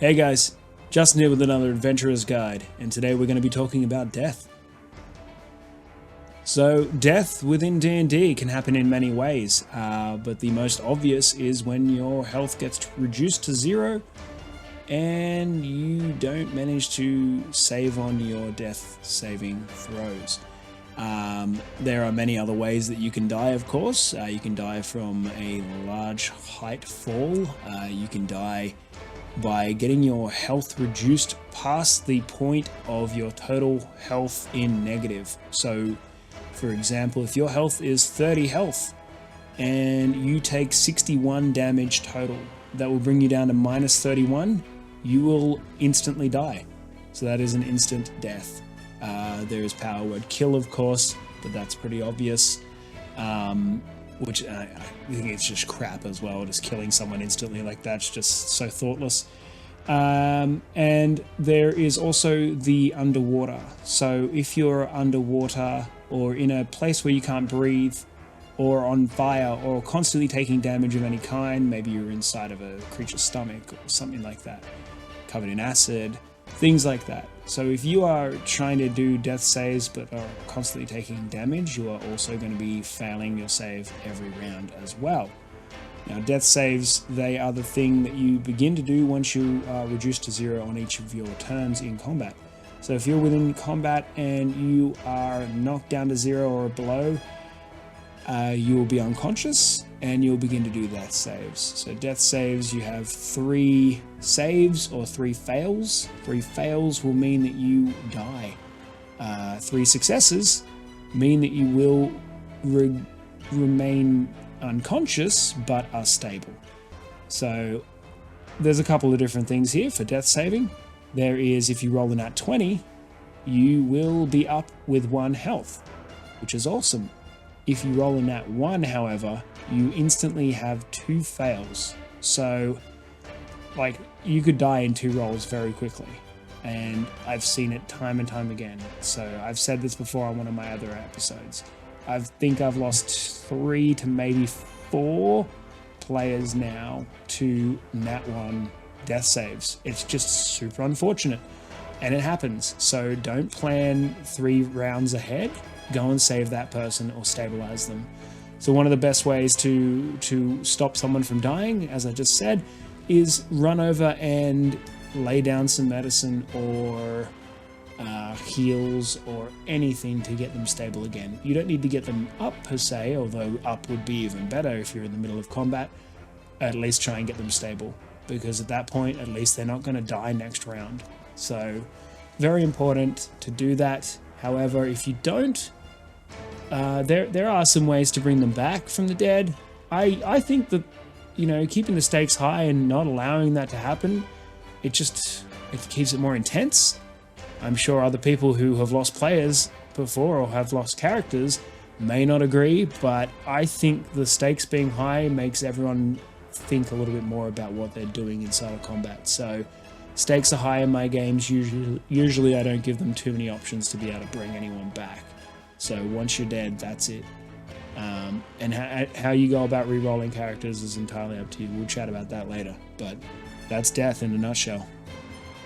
Hey guys, Justin here with another Adventurer's Guide, and today we're going to be talking about death. So, death within D&D can happen in many ways, but the most obvious is when your health gets reduced to 0 and you don't manage to save on your death saving throws. There are many other ways that you can die, of course. You can die from a large height fall. You can die by getting your health reduced past the point of your total health in negative. So, for example, if your health is 30 health and you take 61 damage total, that will bring you down to minus 31, you will instantly die. So that is an instant death. There is power word kill, of course, but that's pretty obvious. Which I think it's just crap as well, just killing someone instantly like that's just so thoughtless. And there is also the underwater. So if you're underwater or in a place where you can't breathe or on fire or constantly taking damage of any kind, maybe you're inside of a creature's stomach or something like that, covered in acid, things like that. So if you are trying to do death saves but are constantly taking damage, you are also going to be failing your save every round as well. Now, death saves, they are the thing that you begin to do once you are reduced to 0 on each of your turns in combat. So if you're within combat and you are knocked down to 0 or below, you will be unconscious and you'll begin to do death saves. So death saves, you have 3 saves or 3 fails. 3 fails will mean that you die. 3 successes mean that you will remain unconscious but are stable. So there's a couple of different things here for death saving. There is, if you roll a nat 20, you will be up with 1 health, which is awesome. If you roll a nat 1, however, you instantly have 2 fails. So, like, you could die in 2 rolls very quickly. And I've seen it time and time again. So I've said this before on one of my other episodes. I think I've lost 3 to maybe 4 players now to nat 1 death saves. It's just super unfortunate. And it happens. So don't plan 3 rounds ahead. Go and save that person or stabilize them. So one of the best ways to stop someone from dying, as I just said, is run over and lay down some medicine or heals or anything to get them stable again. You don't need to get them up per se, although up would be even better if you're in the middle of combat. At least try and get them stable, because at that point, at least they're not going to die next round. So very important to do that. However, if you don't, there are some ways to bring them back from the dead. I think that, keeping the stakes high and not allowing that to happen, it keeps it more intense. I'm sure other people who have lost players before or have lost characters may not agree, but I think the stakes being high makes everyone think a little bit more about what they're doing inside of combat. So stakes are high in my games. Usually I don't give them too many options to be able to bring anyone back. So once you're dead, that's it. And how you go about re-rolling characters is entirely up to you. We'll chat about that later. But that's death in a nutshell.